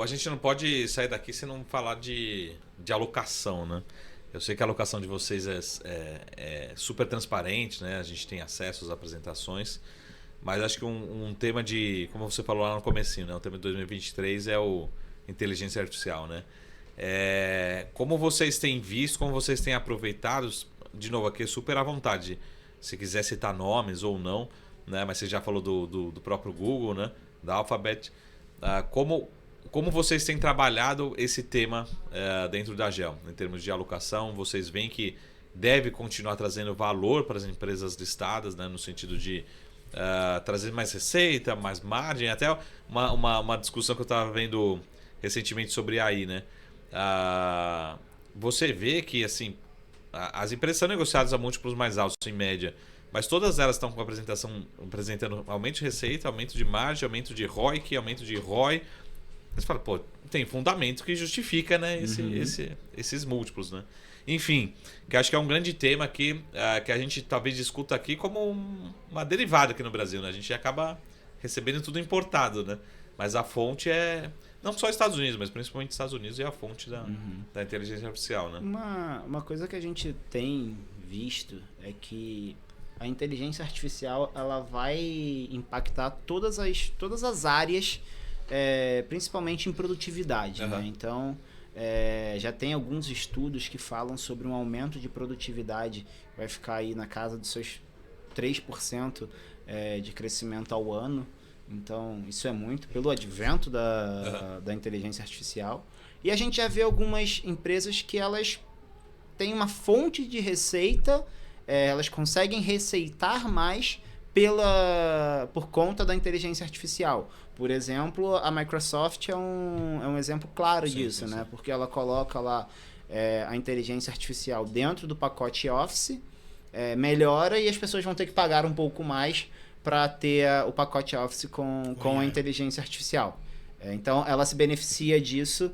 A gente não pode sair daqui sem não falar de alocação, né? Eu sei que a alocação de vocês é super transparente, né? A gente tem acesso às apresentações. Mas acho que um tema como você falou lá no comecinho, né? O tema de 2023 é o inteligência artificial, né? Como vocês têm visto, como vocês têm aproveitado, de novo aqui super à vontade, se quiser citar nomes ou não, né? Mas você já falou do próprio Google, né? Da Alphabet. Como vocês têm trabalhado esse tema dentro da Gel, em termos de alocação? Vocês veem que deve continuar trazendo valor para as empresas listadas, né? No sentido de trazer mais receita, mais margem, até uma discussão que eu estava vendo recentemente sobre AI, né? Você vê que assim, as empresas são negociadas a múltiplos mais altos em média, mas todas elas estão com apresentando aumento de receita, aumento de margem, aumento de ROIC, aumento de ROI, Você fala, pô, tem fundamento que justifica, né, esses múltiplos, né? Enfim, que acho que é um grande tema aqui, que a gente talvez discuta aqui como uma derivada aqui no Brasil, né? A gente acaba recebendo tudo importado, né? Mas a fonte é... Não só Estados Unidos, mas principalmente Estados Unidos é a fonte da inteligência artificial, né? Uma coisa que a gente tem visto é que a inteligência artificial ela vai impactar todas as áreas, principalmente em produtividade. Né? Então, já tem alguns estudos que falam sobre um aumento de produtividade, vai ficar aí na casa dos seus 3% de crescimento ao ano. Então, isso é muito pelo advento da inteligência artificial. E a gente já vê algumas empresas que elas têm uma fonte de receita, elas conseguem receitar mais por conta da inteligência artificial. Por exemplo, a Microsoft é um exemplo claro disso, né? Porque ela coloca lá a inteligência artificial dentro do pacote Office, melhora e as pessoas vão ter que pagar um pouco mais para ter o pacote Office com a inteligência artificial. Então, ela se beneficia disso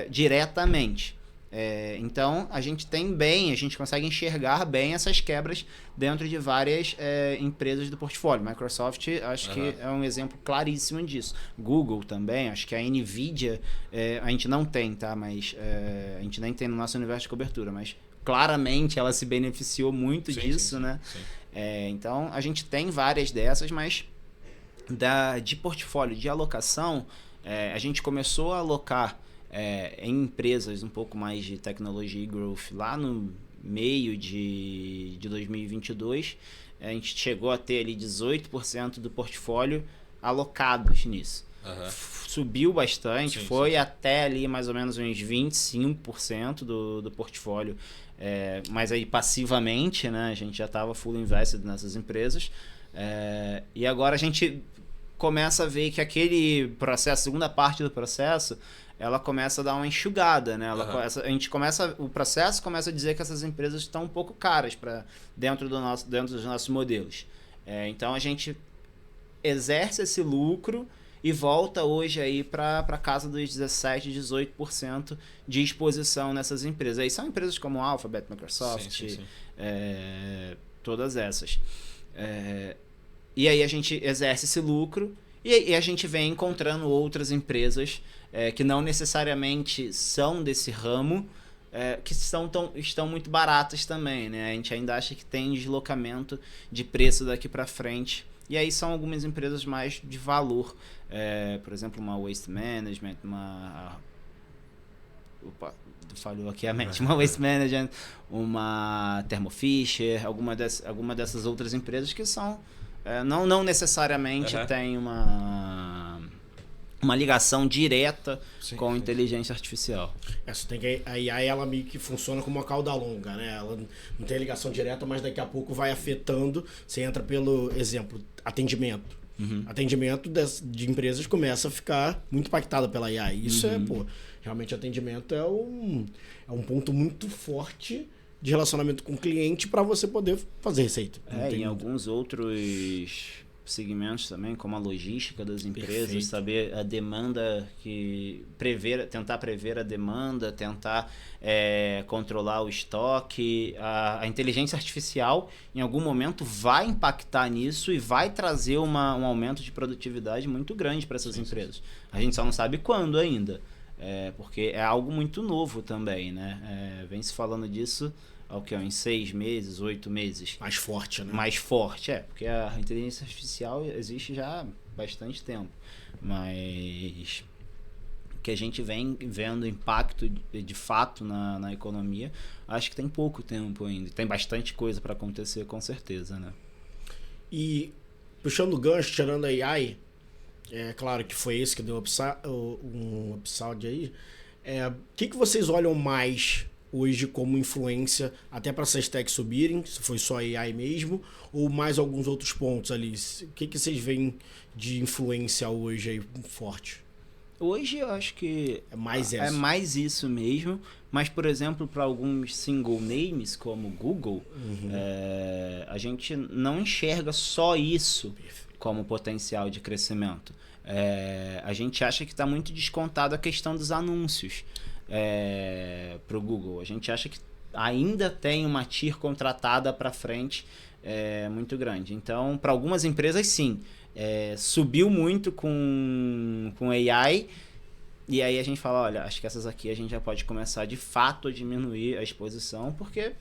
diretamente. Então, a gente consegue enxergar bem essas quebras dentro de várias empresas do portfólio. Microsoft, acho que é um exemplo claríssimo disso. Google também, acho que a NVIDIA, a gente não tem, tá? Mas a gente nem tem no nosso universo de cobertura, mas claramente ela se beneficiou muito disso, né? Sim. Então, a gente tem várias dessas, mas de portfólio, de alocação, a gente começou a alocar em empresas um pouco mais de tecnologia e growth lá no meio de 2022. A gente chegou a ter ali 18% do portfólio alocados nisso. Subiu bastante, foi até ali mais ou menos uns 25% do portfólio. Mas aí passivamente, né, a gente já estava full invested nessas empresas, e agora a gente começa a ver que aquele processo, a segunda parte do processo, ela começa a dar uma enxugada, né? O processo começa a dizer que essas empresas estão um pouco caras dentro dos nossos modelos. Então a gente exerce esse lucro e volta hoje aí para casa dos 17%, 18% de exposição nessas empresas. Aí são empresas como Alphabet, Microsoft, todas essas. E aí a gente exerce esse lucro e a gente vem encontrando outras empresas que não necessariamente são desse ramo, que estão muito baratas também, né? A gente ainda acha que tem deslocamento de preço daqui para frente. E aí são algumas empresas mais de valor. Por exemplo, uma Waste Management, falhou aqui a mente. Uma Waste Management, uma Thermo Fisher, alguma dessas outras empresas que são... não necessariamente tem uma ligação direta com inteligência artificial. Você tem que, a AI ela meio que funciona como uma cauda longa, né? Ela não tem ligação direta, mas daqui a pouco vai afetando. Você entra pelo exemplo, atendimento. Atendimento de empresas começa a ficar muito impactado pela AI. Isso realmente atendimento é um ponto muito forte de relacionamento com o cliente para você poder fazer receita. Em alguns outros segmentos também, como a logística das empresas, saber a demanda, tentar prever a demanda, tentar controlar o estoque. A inteligência artificial, em algum momento, vai impactar nisso e vai trazer um aumento de produtividade muito grande para essas empresas. A gente só não sabe quando ainda, porque é algo muito novo também, né? Vem se falando disso em 6 meses, 8 meses. Mais forte, né? Mais forte, porque a inteligência artificial existe já há bastante tempo. Mas que a gente vem vendo impacto de fato na economia, acho que tem pouco tempo ainda. Tem bastante coisa para acontecer, com certeza, né? E puxando o gancho, tirando a AI, claro que foi esse que deu um upside aí. O que vocês olham mais hoje como influência até para essas techs subirem, se foi só AI mesmo, ou mais alguns outros pontos ali? O que vocês veem de influência hoje aí forte? Hoje eu acho que é mais isso mesmo, mas por exemplo para alguns single names como Google, a gente não enxerga só isso como potencial de crescimento. A gente acha que está muito descontado a questão dos anúncios para o Google. A gente acha que ainda tem uma TIR contratada para frente muito grande. Então, para algumas empresas, sim. Subiu muito com AI. E aí a gente fala, olha, acho que essas aqui a gente já pode começar de fato a diminuir a exposição, porque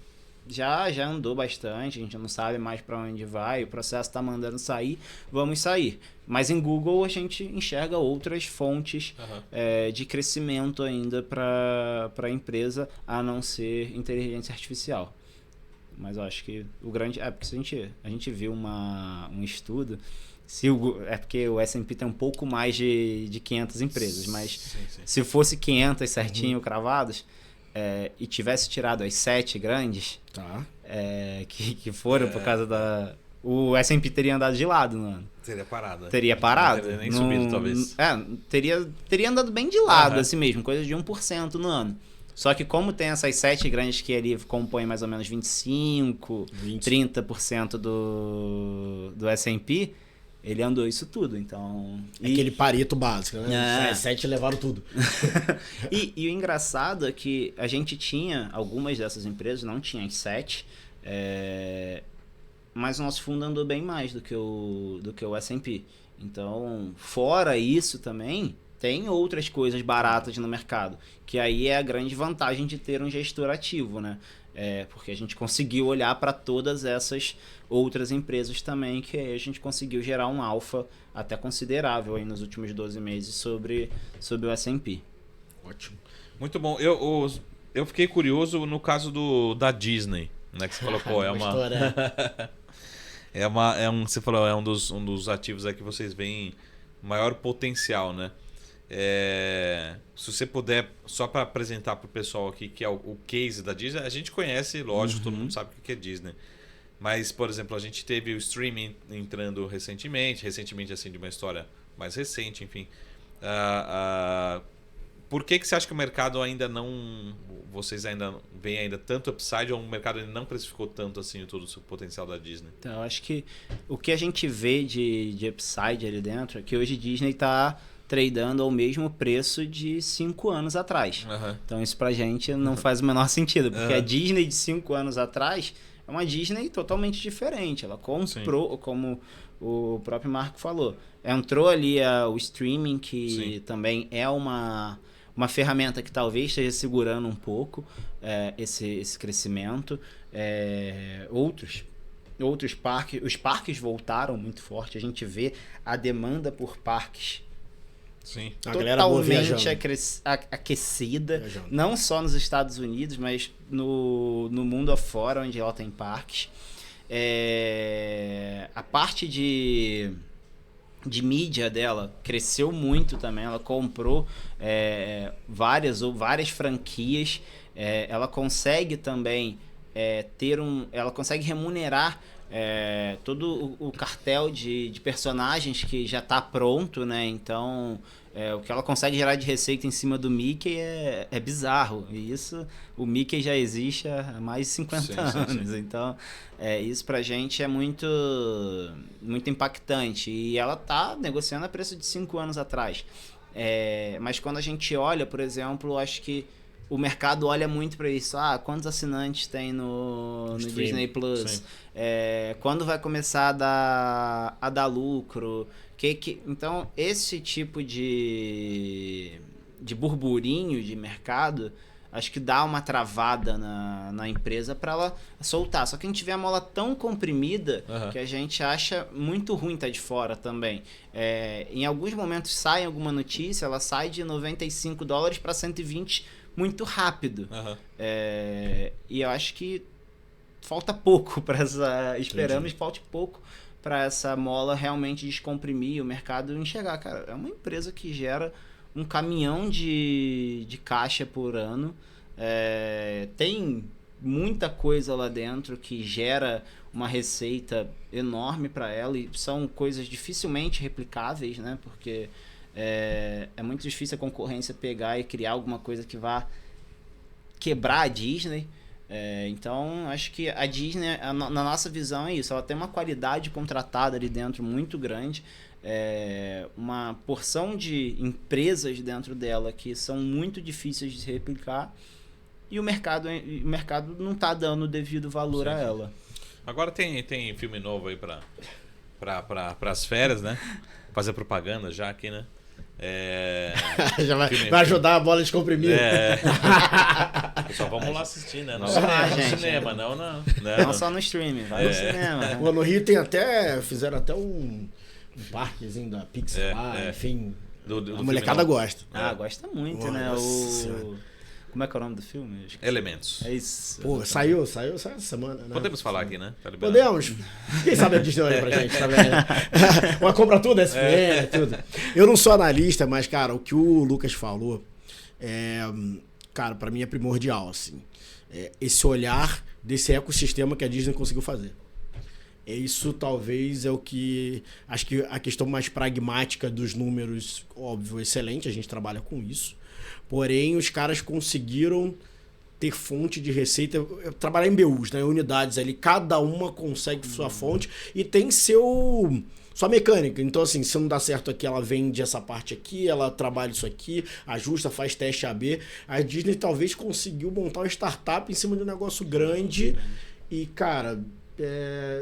já andou bastante, a gente não sabe mais para onde vai, o processo está mandando sair, vamos sair. Mas em Google a gente enxerga outras fontes de crescimento ainda para a empresa, a não ser inteligência artificial. Mas eu acho que o grande... porque se a gente viu um estudo... porque o S&P tem um pouco mais de 500 empresas, mas sim. Se fosse 500 certinho cravados e tivesse tirado as 7 grandes que foram por causa da... O S&P teria andado de lado no ano. Teria parado. Teria parado. Não teria nem subido, talvez. Teria andado bem de lado, assim mesmo, coisa de 1% no ano. Só que como tem essas 7 grandes que ali compõem mais ou menos 25%, 30% do S&P... Ele andou isso tudo, então... Aquele Pareto básico, né? As 7 levaram tudo. E o engraçado é que a gente tinha algumas dessas empresas, não tinha as 7, mas o nosso fundo andou bem mais do que o S&P. Então, fora isso também, tem outras coisas baratas no mercado, que aí é a grande vantagem de ter um gestor ativo, né? Porque a gente conseguiu olhar para todas essas outras empresas também, que aí a gente conseguiu gerar um alfa até considerável aí nos últimos 12 meses sobre o S&P. Ótimo. Muito bom. Eu fiquei curioso no caso da Disney, né? Que você falou, pô, você falou, é um dos ativos aí que vocês veem maior potencial, né? Se você puder, só para apresentar para o pessoal aqui, que é o case da Disney, a gente conhece, lógico, todo mundo sabe o que é Disney. Mas, por exemplo, a gente teve o streaming entrando recentemente assim, de uma história mais recente, enfim. Por que você acha que o mercado ainda não... Vocês ainda veem ainda tanto upside, ou o mercado ainda não precificou tanto assim todo o seu potencial da Disney? Então, eu acho que o que a gente vê de upside ali dentro é que hoje Disney está tradando ao mesmo preço de 5 anos atrás. Então isso pra gente não faz o menor sentido, porque a Disney de 5 anos atrás é uma Disney totalmente diferente. Ela comprou, como o próprio Marco falou, entrou ali o streaming, que também é uma ferramenta que talvez esteja segurando um pouco esse crescimento. Outros parques, os parques voltaram muito forte, a gente vê a demanda por parques totalmente aquecida, viajando. Não só nos Estados Unidos, mas no mundo afora, onde ela tem parques. A parte de mídia dela cresceu muito também. Ela comprou várias franquias. Ela consegue também ela consegue remunerar todo o cartel de personagens que já está pronto, né? Então, o que ela consegue gerar de receita em cima do Mickey é bizarro. E isso, o Mickey já existe há mais de 50 anos. Sim. Então, isso pra gente é muito, muito impactante. E ela tá negociando a preço de 5 anos atrás. Mas quando a gente olha, por exemplo, acho que o mercado olha muito para isso. Quantos assinantes tem no Disney Plus? Quando vai começar a dar lucro? Então, esse tipo de burburinho de mercado, acho que dá uma travada na empresa para ela soltar. Só que a gente vê a mola tão comprimida que a gente acha muito ruim estar de fora também. Em alguns momentos sai alguma notícia, ela sai de $95 para 120 muito rápido. E eu acho que falta pouco para essa... Esperamos que falte pouco para essa mola realmente descomprimir, o mercado enxergar. Cara, é uma empresa que gera um caminhão de caixa por ano. Tem muita coisa lá dentro que gera uma receita enorme para ela, e são coisas dificilmente replicáveis, né? Porque é muito difícil a concorrência pegar e criar alguma coisa que vá quebrar a Disney. Então, acho que a Disney, na nossa visão, é isso. Ela tem uma qualidade contratada ali dentro muito grande. Uma porção de empresas dentro dela que são muito difíceis de se replicar. E o mercado não está dando o devido valor a ela. Agora tem filme novo aí para as férias, né? Fazer propaganda já aqui, né? Já vai ajudar a bola a descomprimir. Só vamos lá assistir, né? Não gente, cinema, não só no streaming, vai no cinema. Pô, no Rio fizeram até um parquezinho da Pixar lá, enfim. A molecada gosta. Gosta muito, né? Como é que é o nome do filme? Elementos. É isso. Pô, saiu essa semana, né? Podemos falar aqui, né? Tá Podemos. Quem sabe a Disney olha pra gente, tá vendo? Uma compra tudo, SPN, tudo. Eu não sou analista, mas, cara, o que o Lucas falou, cara, pra mim é primordial, assim. Esse olhar desse ecossistema que a Disney conseguiu fazer. Isso talvez é o que... Acho que a questão mais pragmática dos números, óbvio, excelente, a gente trabalha com isso. Porém, os caras conseguiram ter fonte de receita, trabalhar em BUs, né? Unidades ali, cada uma consegue sua fonte e tem sua mecânica. Então, assim, se não dá certo aqui, ela vende essa parte aqui, ela trabalha isso aqui, ajusta, faz teste AB. A Disney talvez conseguiu montar uma startup em cima de um negócio grande e, cara...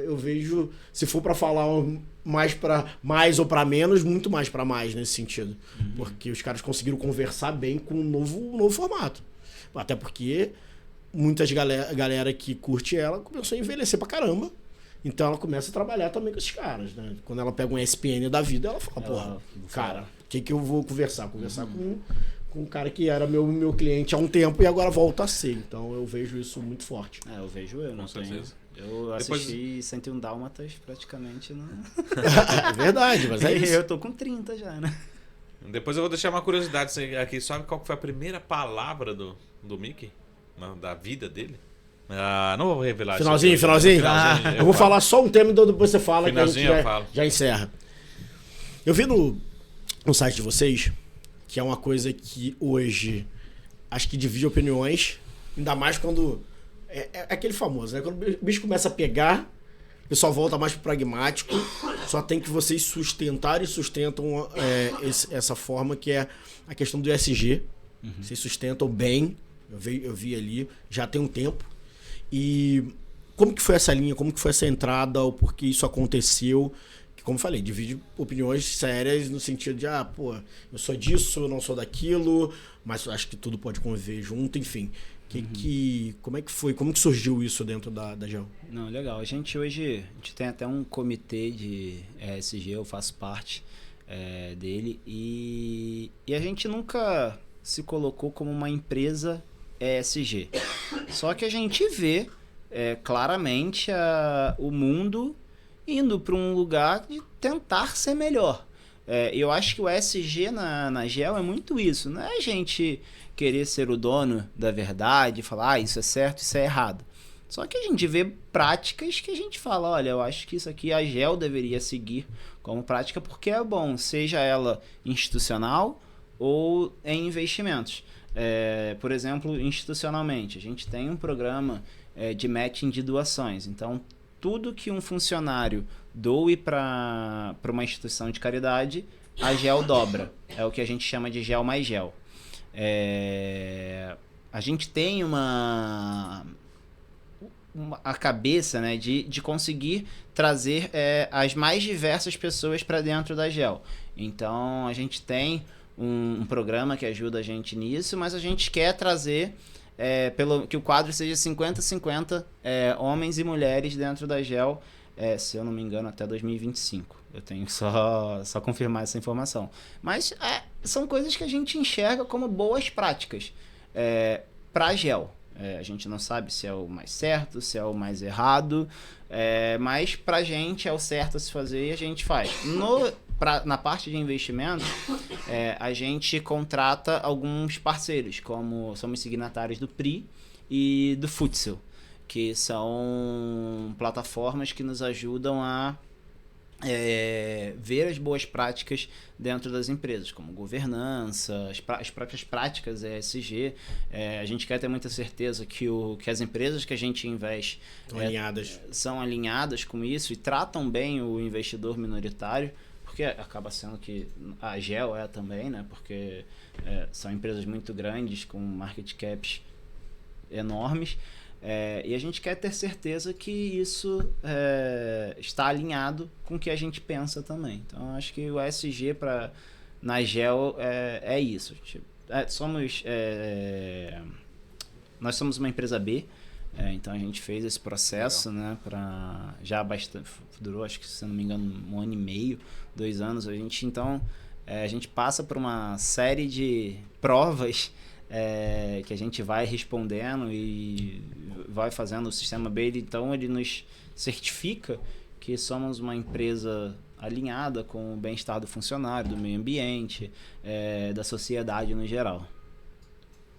eu vejo, se for para falar mais ou para menos, muito mais para mais nesse sentido. Porque os caras conseguiram conversar bem com um novo formato. Até porque muitas galera que curte ela começou a envelhecer pra caramba. Então ela começa a trabalhar também com esses caras, né? Quando ela pega um ESPN da vida, ela fala, porra, cara, o que eu vou conversar? Conversar com um cara que era meu cliente há um tempo e agora volta a ser. Então eu vejo isso muito forte. Eu vejo, não com certeza. Eu assisti 101 Dálmatas praticamente no... É verdade, mas é isso. Eu tô com 30 já, né? Depois eu vou deixar uma curiosidade aqui. Sabe qual foi a primeira palavra do Mickey? Da vida dele? Não vou revelar. Finalzinho? Eu vou falar só um tema e depois você fala finalzinho que a gente já encerra. Eu vi no site de vocês que é uma coisa que hoje acho que divide opiniões, ainda mais quando... É aquele famoso, né? Quando o bicho começa a pegar, o pessoal volta mais pro pragmático, só tem que vocês sustentarem e sustentam essa forma que é a questão do ESG. Vocês sustentam bem, eu vi ali, já tem um tempo. E como que foi essa linha, como que foi essa entrada, o porquê isso aconteceu? Que, como eu falei, divide opiniões sérias no sentido de, eu sou disso, eu não sou daquilo, mas acho que tudo pode conviver junto, enfim. Como é que foi? Como que surgiu isso dentro da GEL? Não, legal. A gente tem até um comitê de ESG, eu faço parte dele, e a gente nunca se colocou como uma empresa ESG. Só que a gente vê claramente o mundo indo para um lugar de tentar ser melhor. Eu acho que o ESG na GEL é muito isso. Não é a gente querer ser o dono da verdade, falar isso é certo, isso é errado. Só que a gente vê práticas que a gente fala, olha, eu acho que isso aqui a GEL deveria seguir como prática porque é bom, seja ela institucional ou em investimentos. Por exemplo, institucionalmente, a gente tem um programa de matching de doações. Então, tudo que um funcionário doe para uma instituição de caridade, a GEL dobra. É o que a gente chama de GEL mais GEL. A gente tem a cabeça, né, de conseguir trazer as mais diversas pessoas para dentro da GEL. Então, a gente tem um programa que ajuda a gente nisso, mas a gente quer trazer que o quadro seja 50-50 homens e mulheres dentro da GEL, se eu não me engano, até 2025. Eu tenho só confirmar essa informação. Mas são coisas que a gente enxerga como boas práticas para a GEL. A gente não sabe se é o mais certo, se é o mais errado, mas para a gente é o certo a se fazer e a gente faz. Na parte de investimento, a gente contrata alguns parceiros, como somos signatários do PRI e do Futsal, que são plataformas que nos ajudam a ver as boas práticas dentro das empresas, como governança, as próprias práticas ESG. A gente quer ter muita certeza que as empresas que a gente investe são alinhadas com isso e tratam bem o investidor minoritário, porque acaba sendo que a GEL também, né? Porque são empresas muito grandes, com market caps enormes. E a gente quer ter certeza que isso está alinhado com o que a gente pensa também. Então, acho que o ESG na GEL é isso. Nós somos uma empresa B, então a gente fez esse processo, né, já bastante, durou, acho que, se não me engano, 1 ano e meio, 2 anos. A gente passa por uma série de provas que a gente vai respondendo e vai fazendo o sistema B, então ele nos certifica que somos uma empresa alinhada com o bem-estar do funcionário, do meio ambiente, da sociedade no geral.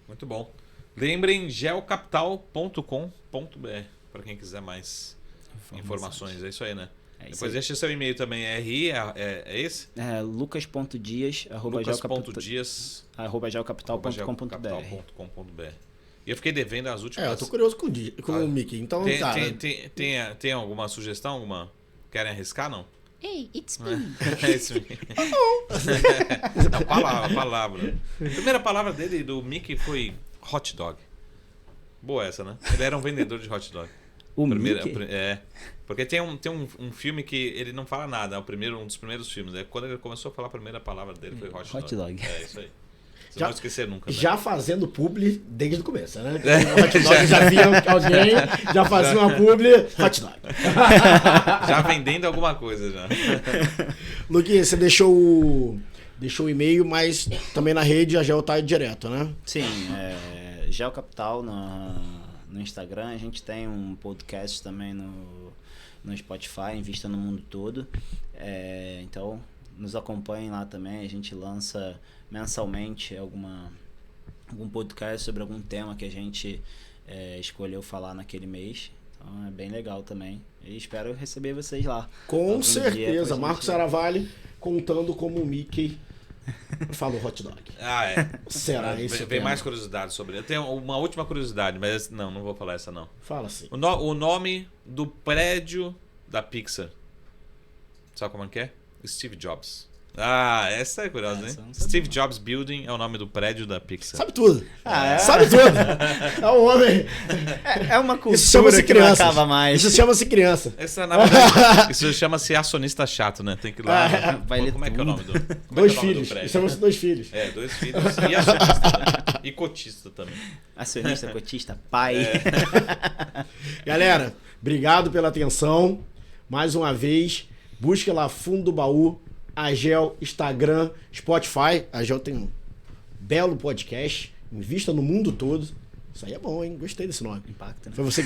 Muito bom. Lembrem gelcapital.com.br para quem quiser mais informações. É isso aí, né? Depois deixa seu e-mail também. É esse? lucas.dias lucas.dias@gelcapital.com.br. E eu fiquei devendo as últimas. Eu tô curioso com o Mickey. Então, tem alguma sugestão? Querem arriscar, não? Hey, it's me. It's me. Não, palavra. A primeira palavra dele, do Mickey, foi hot dog. Boa essa, né? Ele era um vendedor de hot dog. Mickey? Porque tem um filme que ele não fala nada, um dos primeiros filmes. Quando ele começou a falar, a primeira palavra dele foi hot dog. É isso aí. Você não vai esquecer nunca. Né? Já fazendo publi desde o começo, né? Hot dog já via alguém, já fazia uma publi, hot dog. Já vendendo alguma coisa já. Luquinha, você deixou o e-mail, mas também na rede a Gel tá direto, né? Sim, Gel Capital no Instagram. A gente tem um podcast também no Spotify, Invista no Mundo Todo. Então, nos acompanhem lá também. A gente lança mensalmente algum podcast sobre algum tema que a gente escolheu falar naquele mês. Então, é bem legal também. E espero receber vocês lá. Com certeza. Marcos Saravalli contando como o Mickey falou hot dog. Será isso? Tem mais curiosidade sobre. Eu tenho uma última curiosidade, mas não vou falar essa não. Fala sim. O nome do prédio da Pixar. Sabe como é que é? Steve Jobs. Essa é curiosa, hein? Steve Jobs Building é o nome do prédio da Pixar. Sabe tudo. Sabe tudo. É um homem. É uma cultura que não acaba mais. Isso chama-se criança. Na verdade, isso chama-se acionista chato, né? Tem que ir lá. Como é que é o nome do prédio? Dois filhos. Chama-se 2 filhos. 2 filhos. E acionista também. E cotista também. Acionista, cotista, pai. Galera, obrigado pela atenção. Mais uma vez, busque lá Fundo do Baú, a Gel, Instagram, Spotify. A Gel tem um belo podcast, Invista no Mundo Todo. Isso aí é bom, hein? Gostei desse nome. Impacta, né? Foi você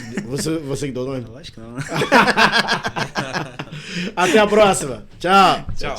que deu o nome? Eu acho que não. Até a próxima. Tchau. Tchau.